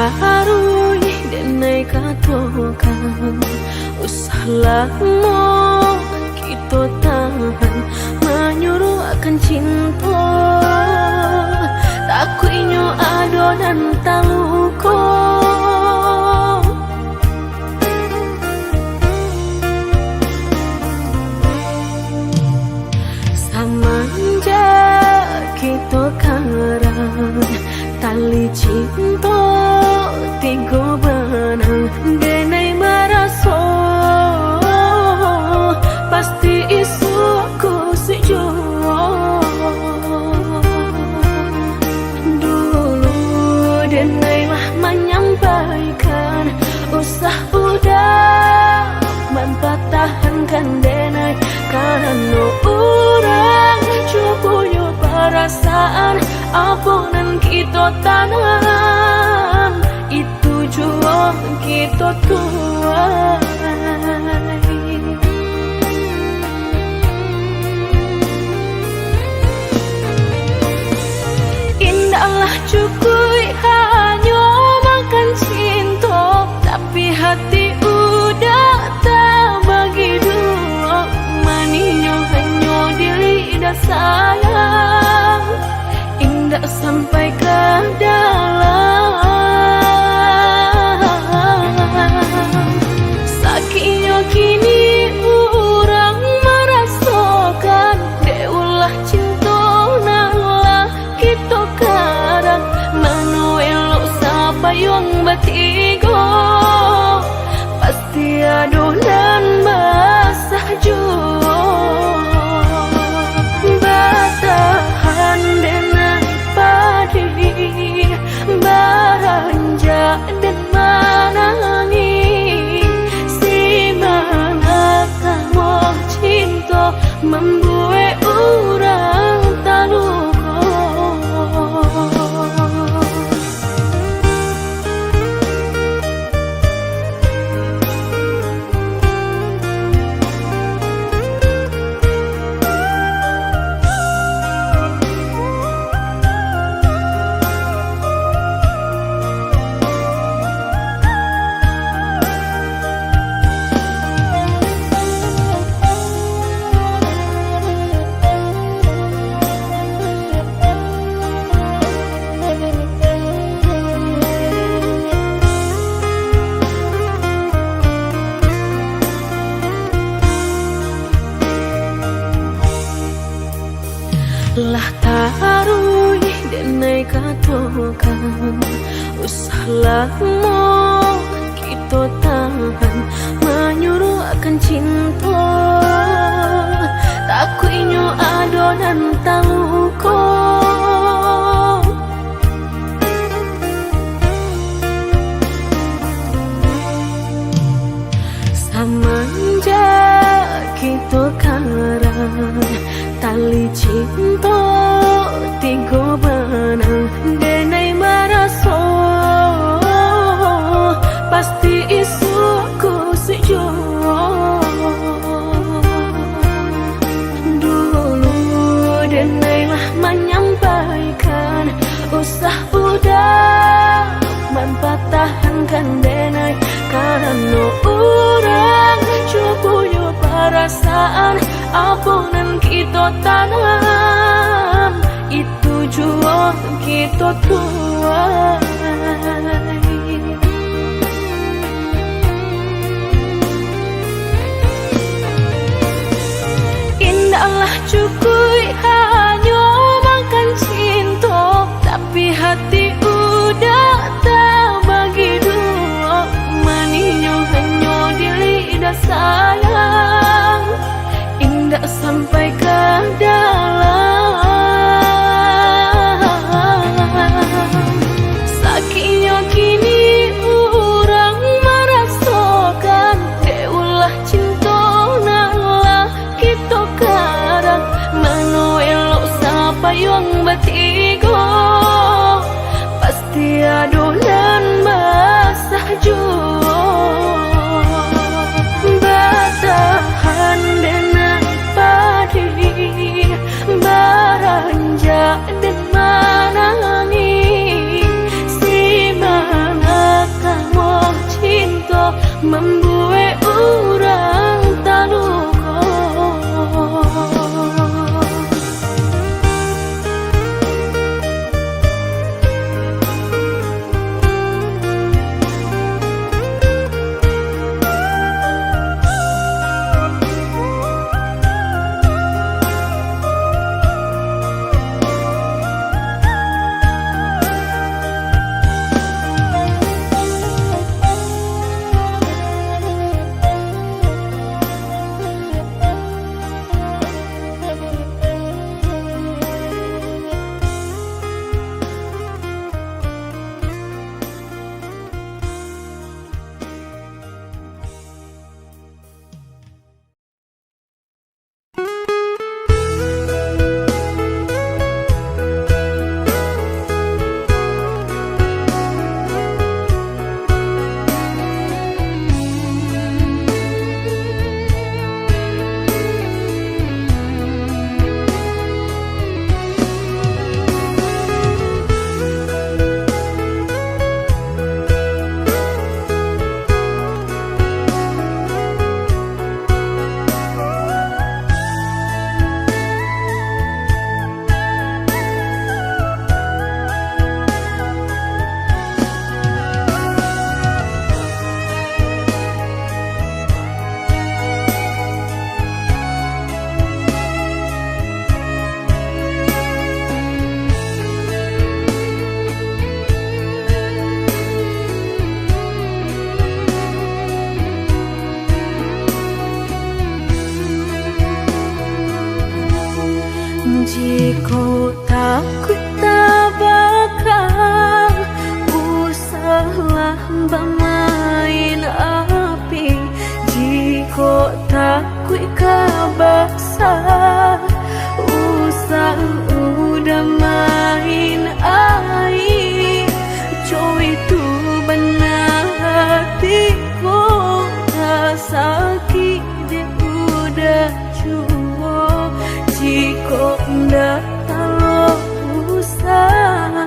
tarui denai katokan usah lama kita tahan menyuruh akan cinta takut inyo ado dan taluko samanja kita karang tali cinta tiga benang denai maraso pasti isuku sejuo dulu denai lah menyampaikan usah udah mempatahankan denai karena orang cukup perasaan aponan kita tanam itu jual kita tuai indahlah cukup hanya makan cinta tapi hati udah tak bagi dua maninyo hanya di lidah sayang indah sampai ke dalam sakitnya kini orang merasakan deulah cinta nalah kita karang manuel siapa yang bertiga pasti adonan basah jua batahan denai padi baranja dan manangi si mana kamu cinta membuat orang taluko lah tarui denai katokan usah lama kita tahan menyuruh akan cinta takut inyo ado dan taluko samanja kita karang tali cinta tiga benang denai maraso pasti isuku sejuo dulu denai lah menyampaikan usah udah mempatahankan denai karena orang cukup perasaan aponan kita tanam itu jual kita tuai indahlah cukup hanya makan cinta tapi hati udah tak bagi dua maninyo hanya di lidah sayang indah sampai ke dalam sakitnya kini orang merasakan deulah cinta nalah kita karang membuat orang tak luka. Jika takut tak bakal usahlah bermain api. Jika takut kabasah usah udah main air. Coy itu benar hatiku tak sakit dia udah cuma. Jika ndak kalau usah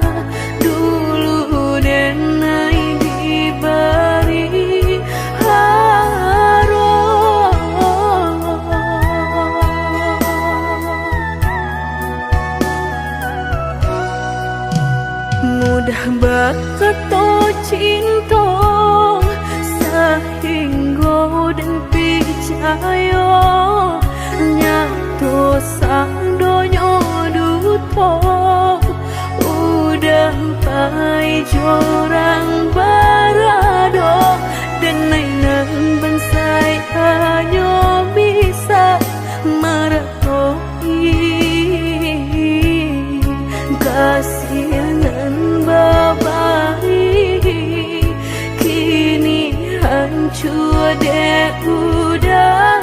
dulu dan naik diberi harum. Mudah berkata cinta sehingga dan percaya nyatu sang donya duto udah pai jorang barado dan nainan bensai hanya bisa meratoi kasihanan babai kini hancur deh udah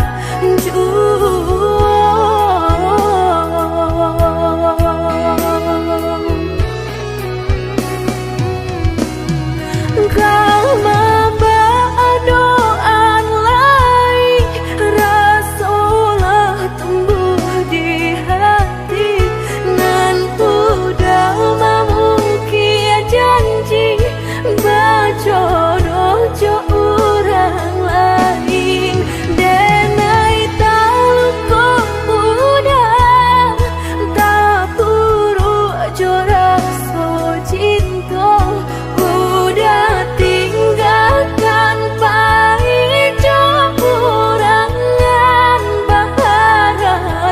kau membawa doan lain rasalah tumbuh di hati nan udah memukir janji berjodoh jo orang lain denai tahu kau udah tak buru jo rasa cinta udah tinggalkan pahit jo kurangan bahagia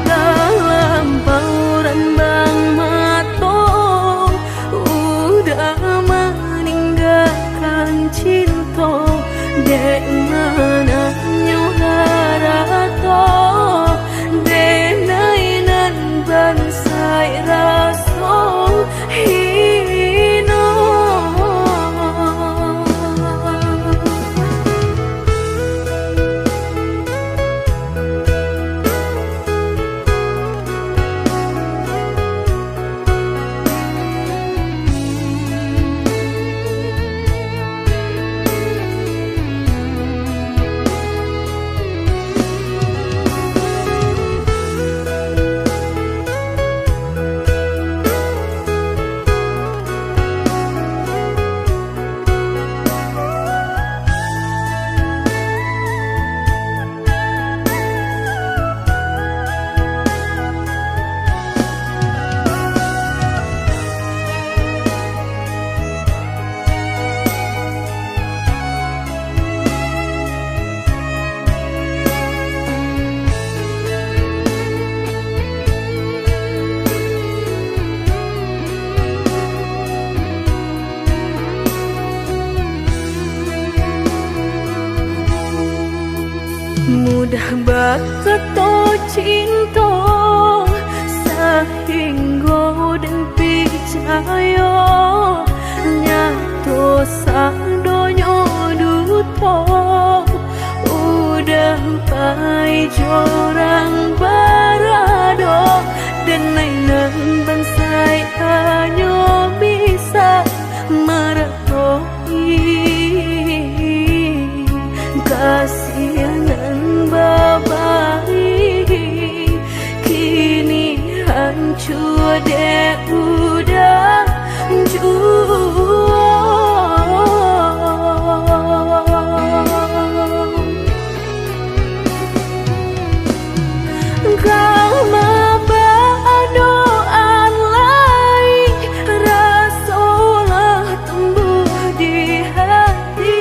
dalam bauran bang matong udah meninggalkan cinta dek mana nyuharato denainan bansai raso hino. mudah bakato cinta sehingga dan percaya nyato sadonyo duto udah pai jorang barado dan nainan bansai hanya bisa meratoi kasihanan babai kini hancur deh udah jauh. Kau doaan lain rasolah tumbuh di hati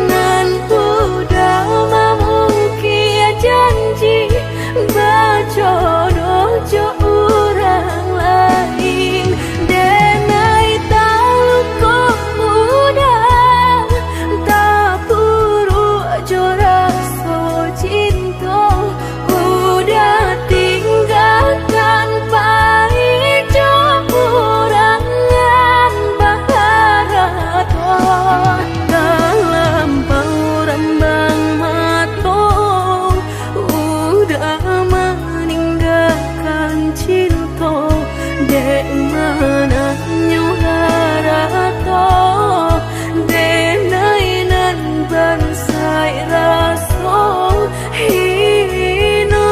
nan udah memungkir janji berjodoh jo orang lain denai tahu kau mudah tak buru jo rasa cinta udah tinggalkan pahit jo urangan baharato dalam bauran bang mato udah meninggalkan cinta dek mana nyuharato denainan bansai raso hino.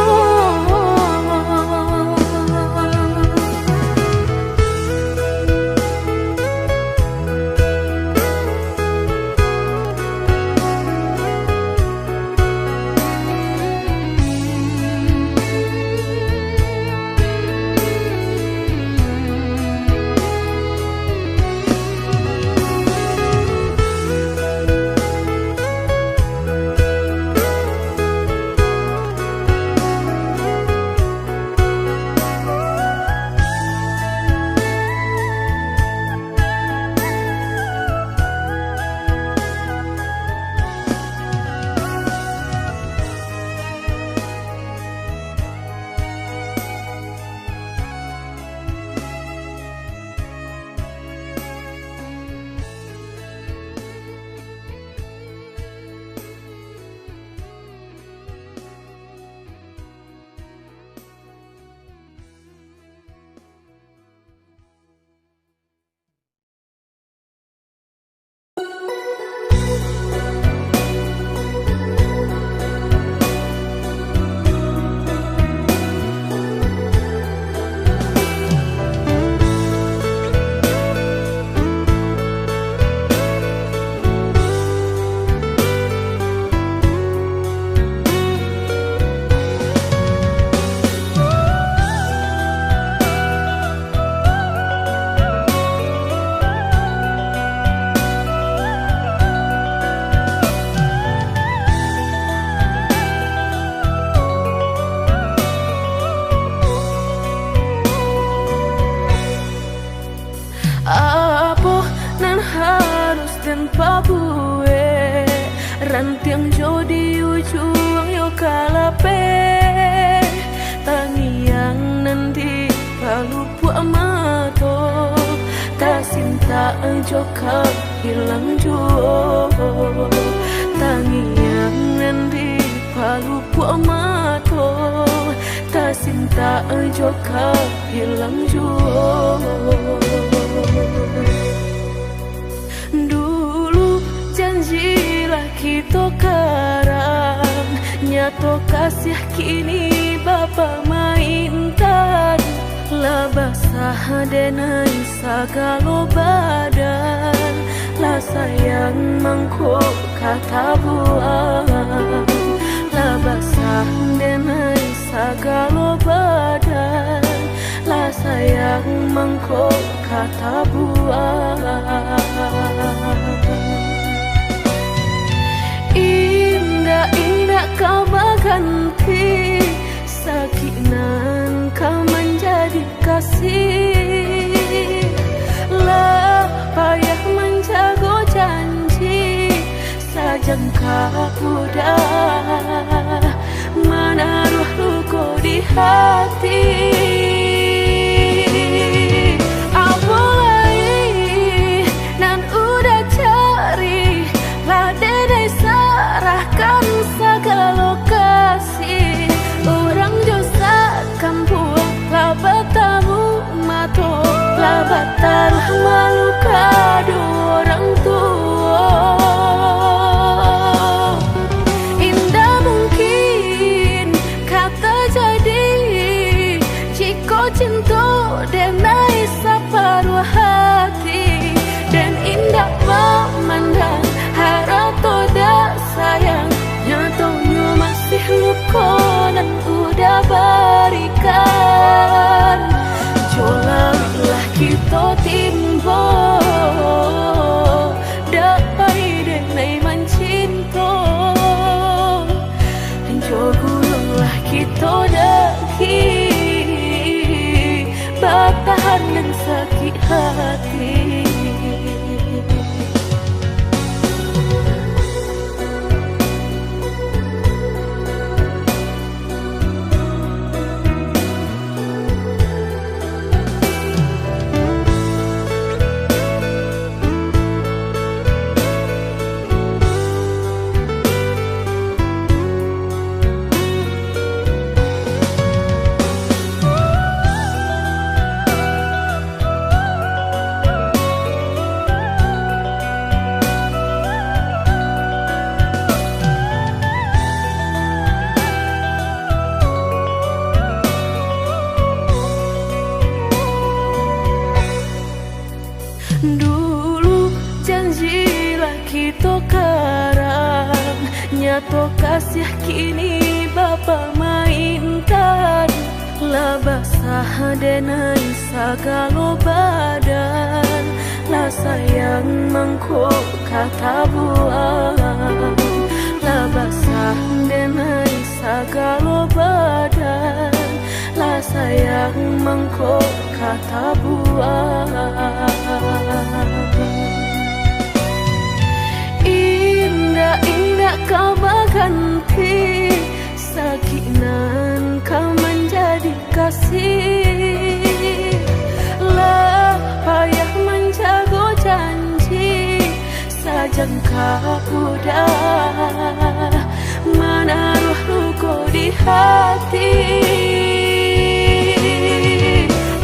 Apa nan harus dan pabue rantiang jodi ujung yo kalape tangiang nanti palu puak mato tak sinta joka hilang juo tangiang nanti palu puak mato tak sinta joka hilang juo. Dulu janjilah kita karang nyato kasih kini bapa mainkan lah basah denai sagalo badan lah sayang mangkuk kata buang lah basah denai sagalo badan lah sayang mangkuk kata buang. Indah-indah kau berganti sakinan kau menjadi kasih lah payah menjaga janji sajangka udah hati. Apalagi nan udah cari lah dedai sarahkan segala lokasi. Orang josa kampung lah bertamu mato lah batal malu kado orang tua. Indah mungkin kata jadi jika cinta denai separuh hati. Dan indah memandang harap toda sayang nyatanya masih luka dan udah berikan. Cobalah kita timbo dapat denai mencinta. Dan cobalah kita daki bertahan dan sakit hati. Dulu janjilah kita karang nyato kasih kini bapa mainkan. Lah basah denai segala badan lah sayang mangkok kata buang. Lah basah denai segala badan lah sayang mangkok kata buang. Indah-indah kau berganti sakinan kau menjadi kasih. Lah payah menjaga janji sajangka udah menaruh luka di hati.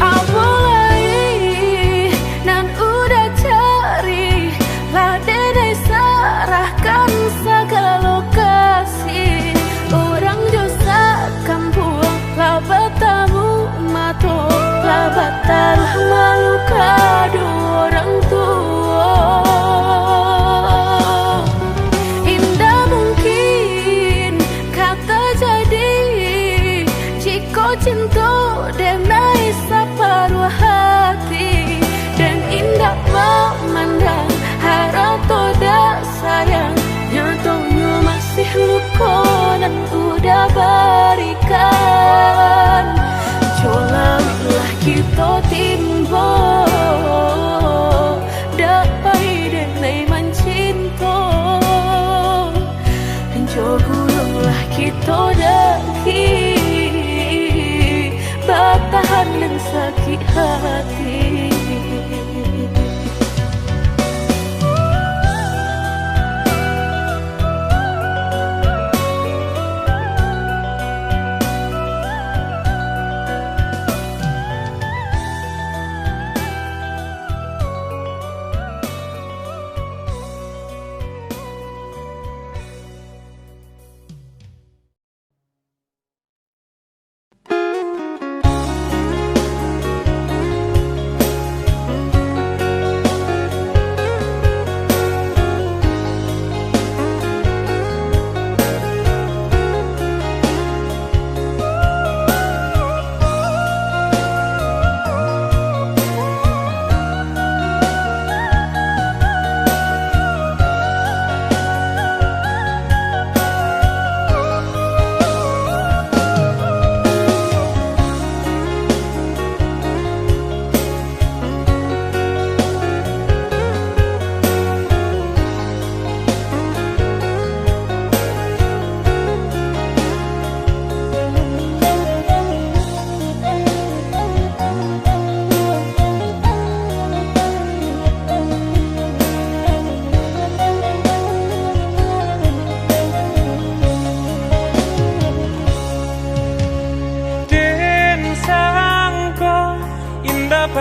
Apalagi nan udah cari lah dedai sarahkan segala lokasi. Orang josa kampung lah bertamu mato lah batal malu kado orang tua. Indah mungkin kata jadi jika cinta denai separuh hati. Dan indah memandang harap toda sayang nyatanya masih luka dan udah berikan. Cobalah kita timbo dapat denai mencinta. Dan cobalah kita daki bertahan dan sakit hati.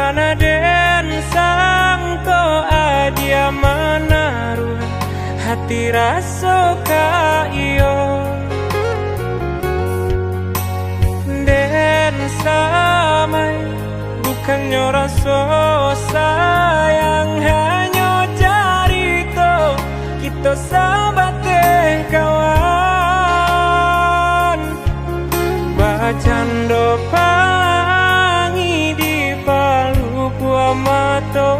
mana den sangko adia menaruh hati rasa ka iyo den samai bukannya rasa sayang hanya carito kita sahabat kawan bacando pangi di palu gua mato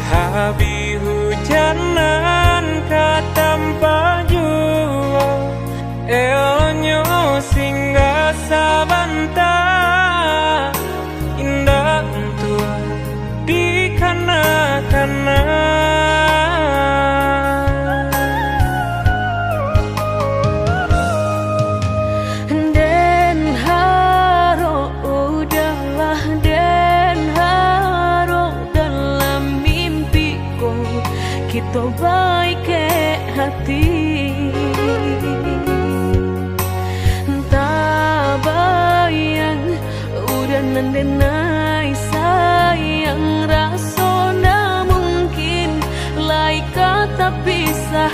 habi hujanan katampa jua elonyo singgah sabanta indah tua di kana-kana kita baik hati tak bayang udah nandenai sayang rasona mungkin lain kata pisahkan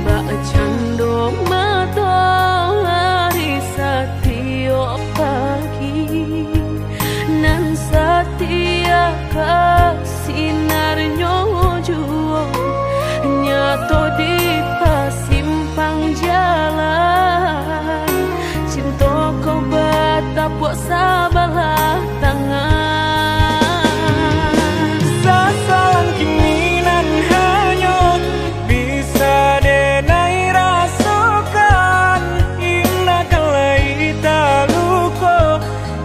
mbak cando matahari setiap pagi nan setia sinarnya juo nyato di pasimpang jalan cinta kau batapuk sabalah tangan sasalan kiminan hanyut bisa denai rasukan indah kalai taluko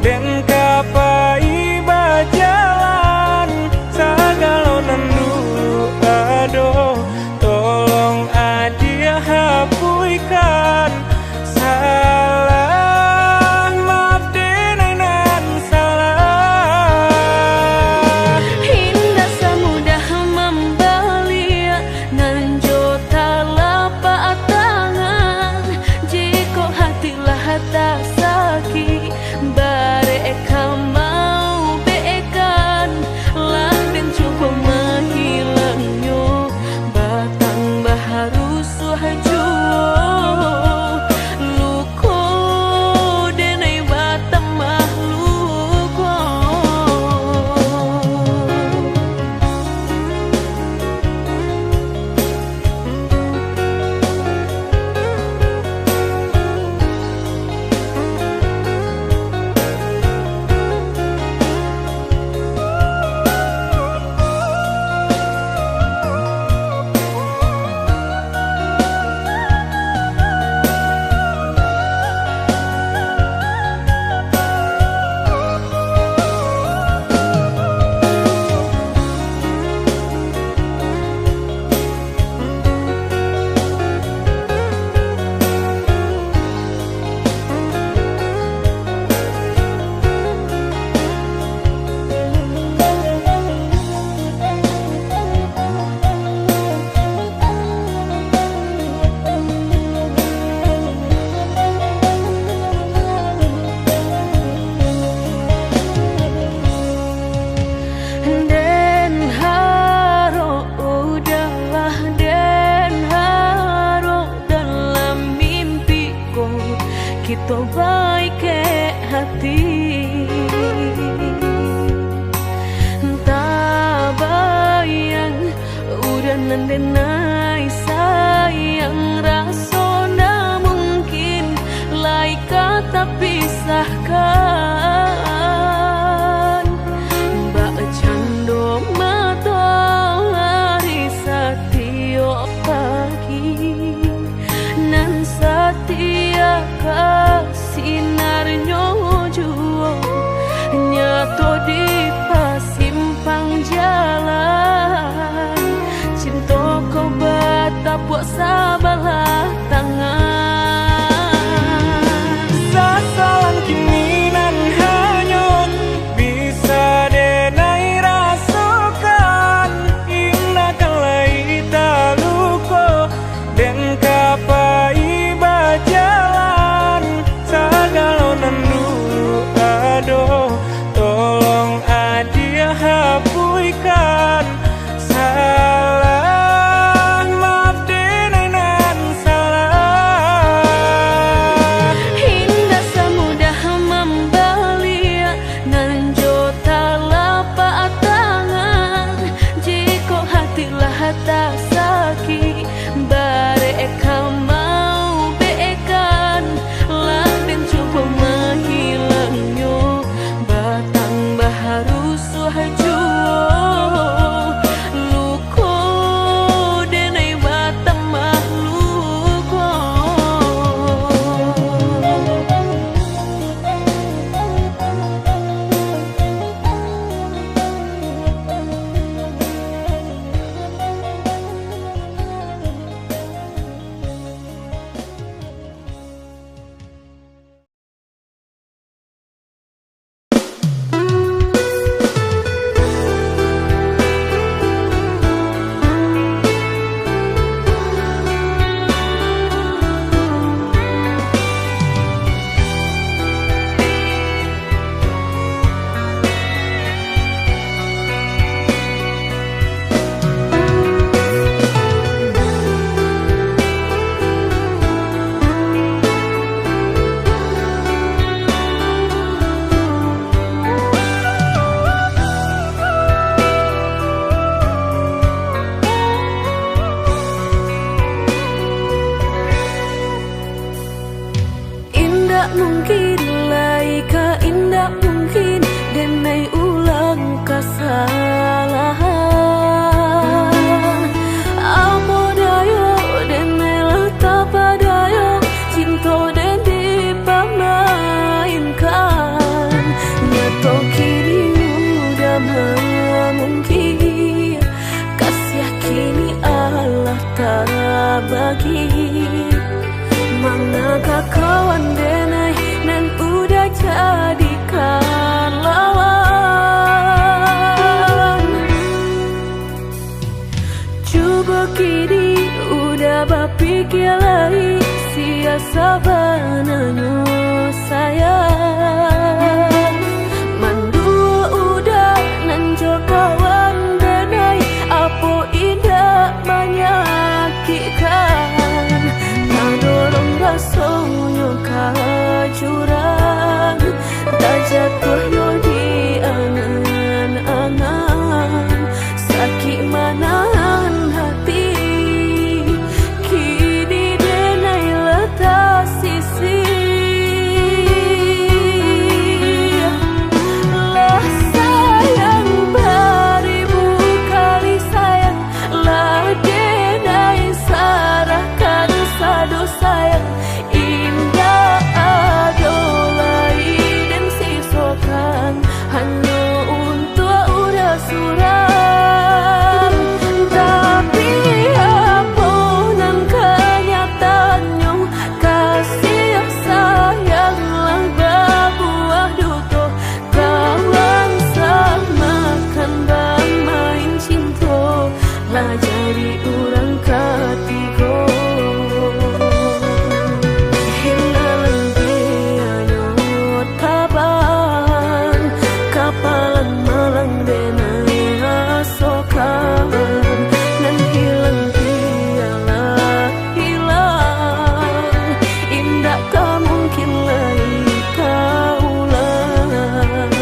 dan kapai bajalan sagalonan dulu aduh tolong adia hapuikan salah maaf denenan salah indah semudah membalia nan jota lapak tangan jika hatilah tak sakit bareka mau bekan lah dan cukup menghilangnya batang baharu suhajo luko denai batang mahluko kita baik hati tak bayang udah nandenai sayang rasona mungkin lain kata pisahkan mbak cando matahari setiap pagi nan setia sinarnya juo nyato di pasimpang jalan cinta kau batapuk sabalah tangan sasalan kiminan hanyut bisa denai rasukan indah kalai taluko dan kapai bajalan sagalonan dulu mungkin lai ka indah mungkin denai ulang kesalahan. Amo dayo denai lata padayo cinta den dipamainkan. Nyato kini udah mungkin kasih kini Allah tak bagi. Manakah kawan denai nan udah jadikan lawan. Coba kini udah berpikir lagi siasa bananyo sayang. Mandua udah nanjo kawan denai apo indah menyakitkan. Tadorong rasonyo kajurang tak jatuh yo di angan-angan. Sakit manahan hati kini denai letak sisi. Lah sayang beribu kali sayang, lah denai sarahkan sadu sayang. Indah adolai dan sisokan hanya untuk udah suram. Tapi apunan kenyataannya kasih sayang lang berbuah duto. Kawan samakan bang main cinta lah jadi orang ketiga. Hilang dia taban kapalan malang denai asokan. Dan hilang dialah hilang indah tak mungkin lagi kaulang.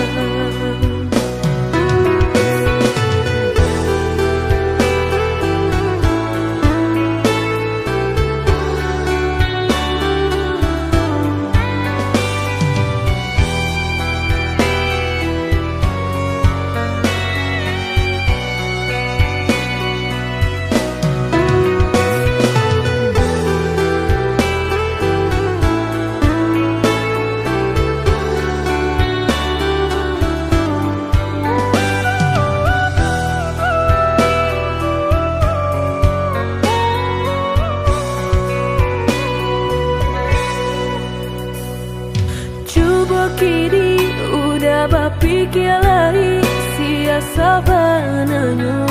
Coba kini udah berpikir lagi siasa bananyo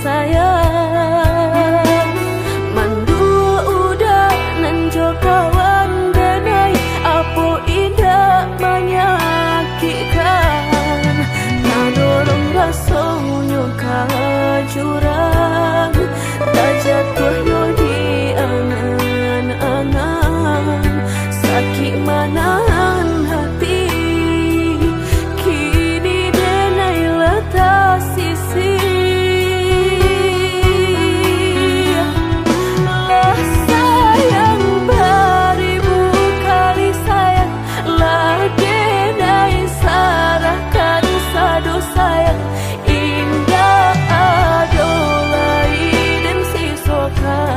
sayang. Mandua udah nanjo kawan denai apo indah menyakitkan. Tadorong rasonyo kajurang tak jatuh yo di angan-angan. Sakit manahan hati kini denai letak sisi. Lah sayang beribu kali sayang, lah denai sarahkan sadu sayang. Indah adolai dan sisokan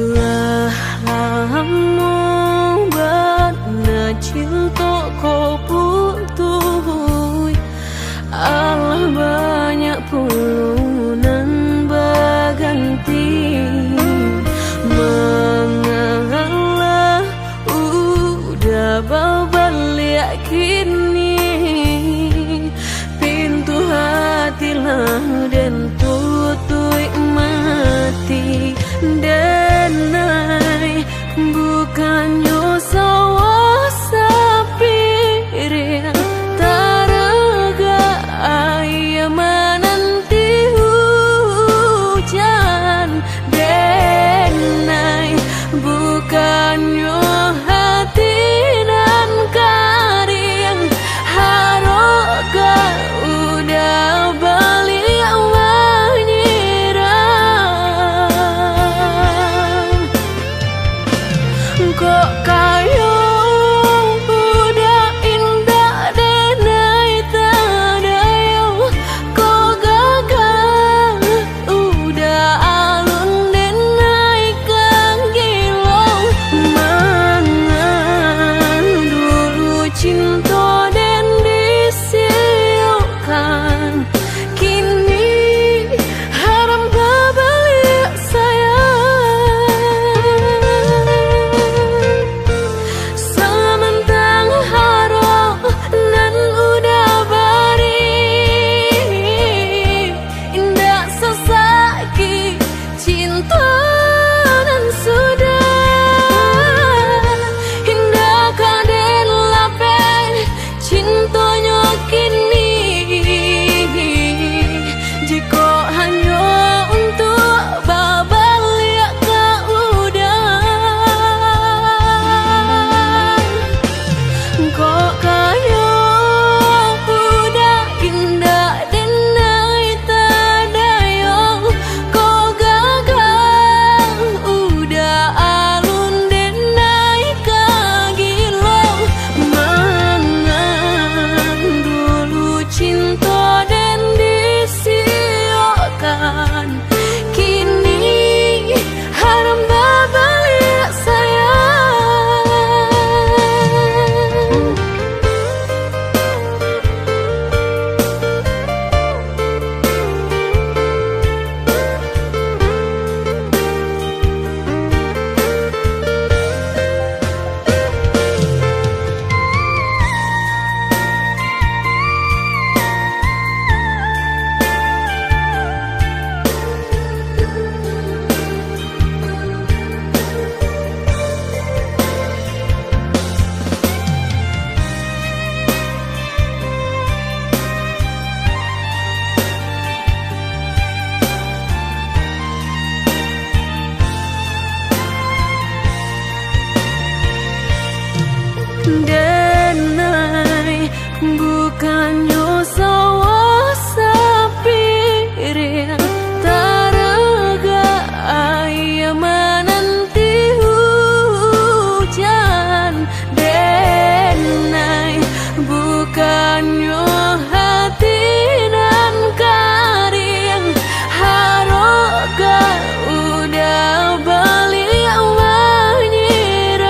Lah lamo bana cinta kau putuh, Allah banyak pulunan baganti. Mengalah udah babalik kini, pintu hatilah dan tutup mati. Denai bukannya sawah sapir taraga ayam menanti hujan. Denai bukannya hati nan karing haroga udah balik kok kayo udah indah denai tadayo kok gagal udah alun denai kang gilong. Mangan dulu cinta dan disiukan, kini haram babalik sayang. Denai bukannya sawah sapir taraga ayam menanti hujan. Denai bukannya hati nan karing haroga udah balik menyerah.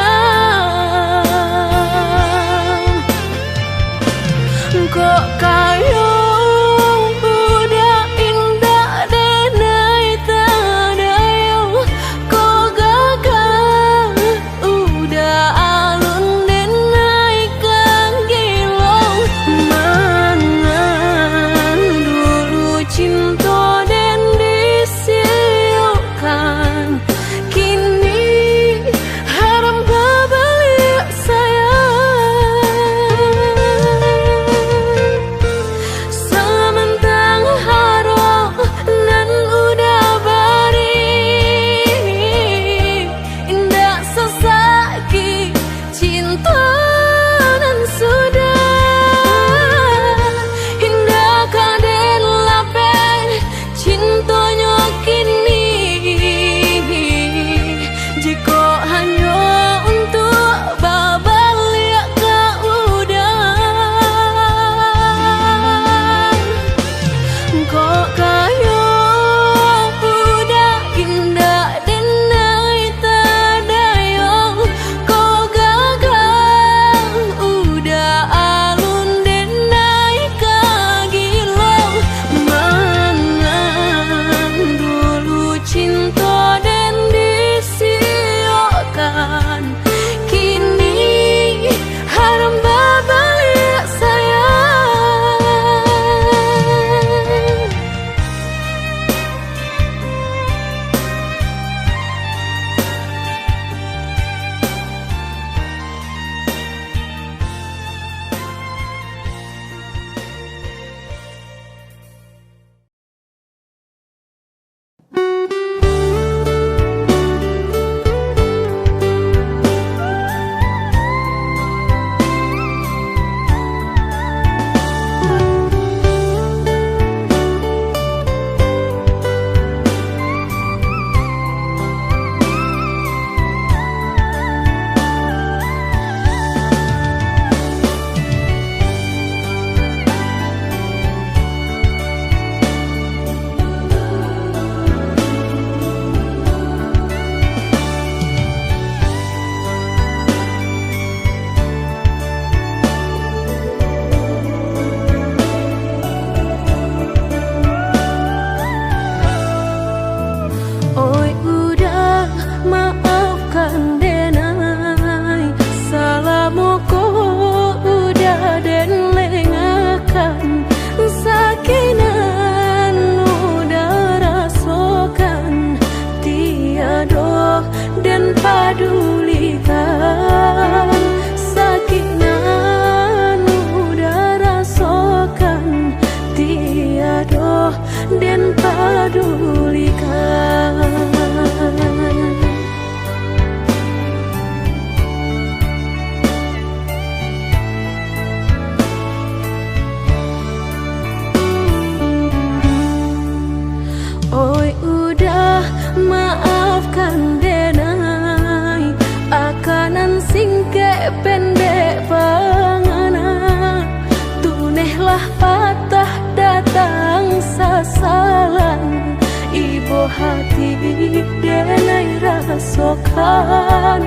rasokan,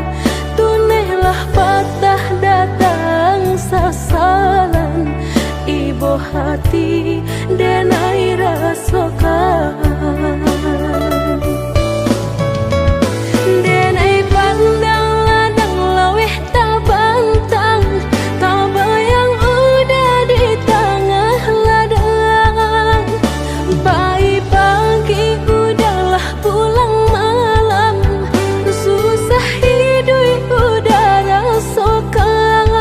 tunailah patah datang sasalan, ibu hati denai rasokan. Denai pandang ladang laweh tak bantang, tak bayang udah di tengah ladang. Pagi udahlah pulang malam, susah hidup udah rasokan.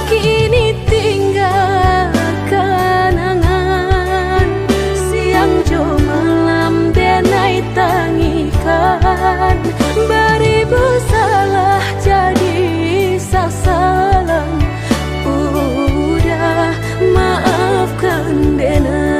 Kini tinggal kenangan, siang jo malam denai tangikan. Beribu salah jadi sasalan, udah maafkan denai.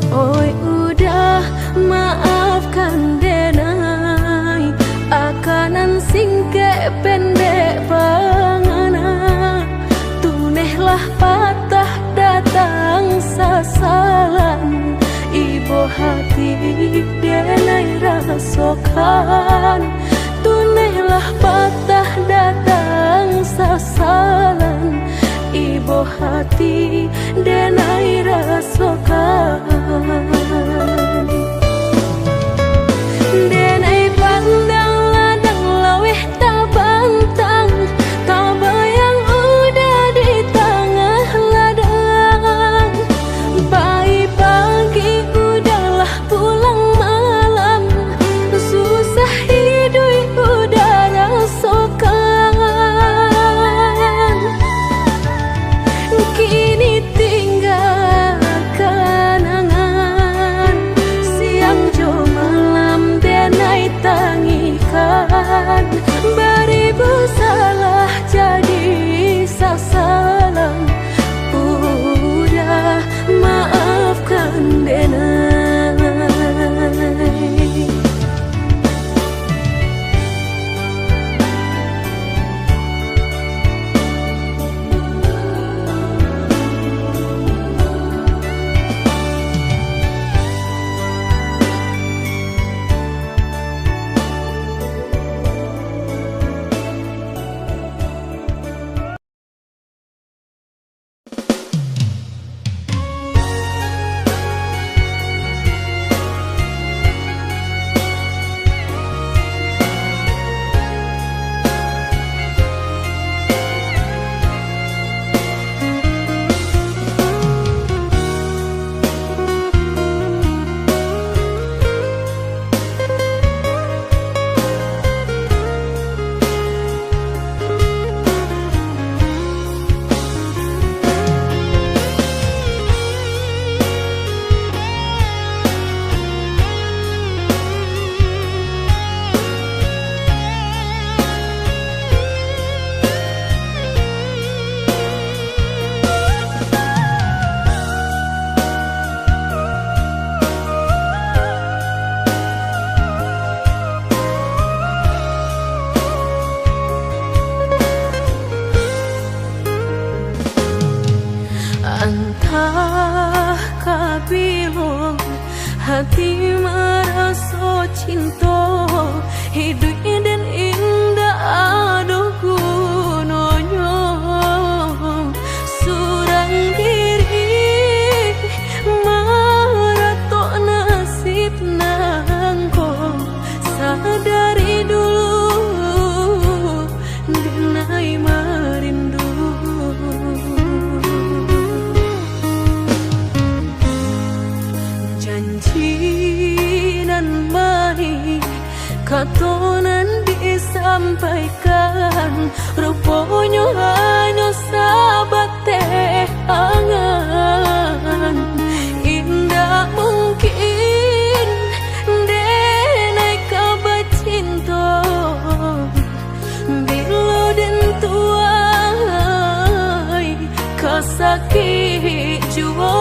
Oi udah maafkan denai, akanan singke pendek pangana, tunehlah patah datang sasalan, ibu hati denai rasokan, tunehlah patah datang sasalan, ibu hati denai rasokan. Denai pandang ladang laweh tak bantang, tak bayang udah di tengah ladang. Pagi udahlah pulang malam, susah hidup udah rasokan. Kini tinggal kenangan, siang jo malam denai tangikan. Beribu salah jadi sasalan, udah maafkan denai. Entah kabilon hati merasa cinta, hidup dan indah aduh gunanya. Surang diri maratok nasib nangko, sadari dulu denai merindu. janji nan mai katonan disampaikan, rupanya hanya sahabat teh angan. Indah mungkin denai kabar cinta bila den tuai kasakit jua.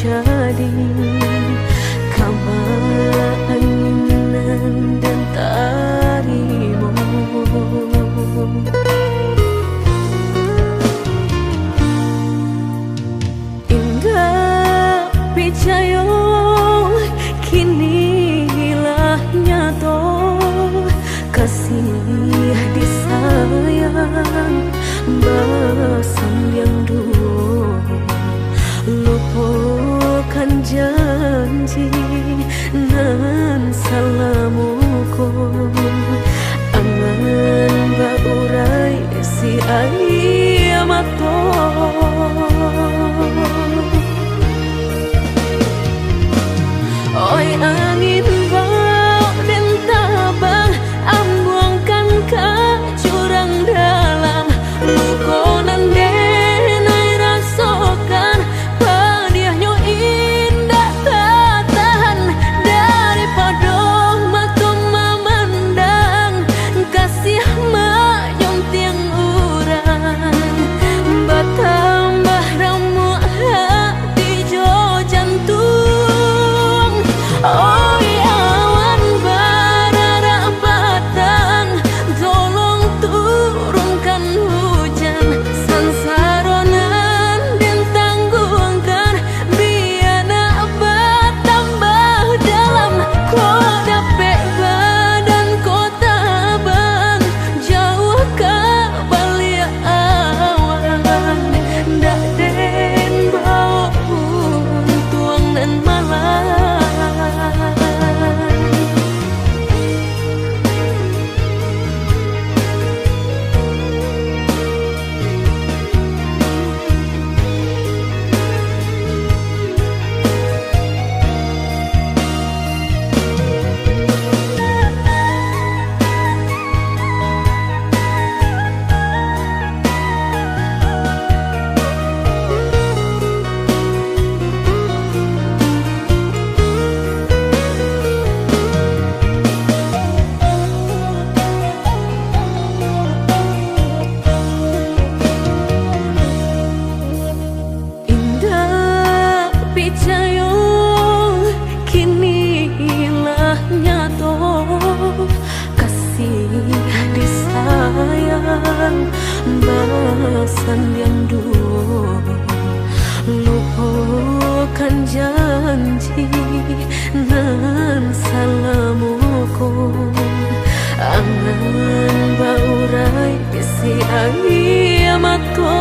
jadi keinginan dan tarimu. Indah picayo kini hilah nyata, kasih disayang basan yang dulu, lupakan janji nan salamuku, angan baurai si ayamato. Oi angin bau dan tabang, ambuangkan ke jurang dalam, lukonan denai rasakan, pedihnya indah tak tahan, daripada matung memandang kasih mayong tiang urang, bertambah ramu hati jo jantung. Oh awan barara batang, tolong turunkan hujan, sansaronan dan tanggungkan, biana bertambah dalam, kau dapet badan kota bang, jauh ke balik awan, dak den bau tuang dan malam. Bahasan yang dulu, lupakan janji nan salamuku, angan baurai si ayamato.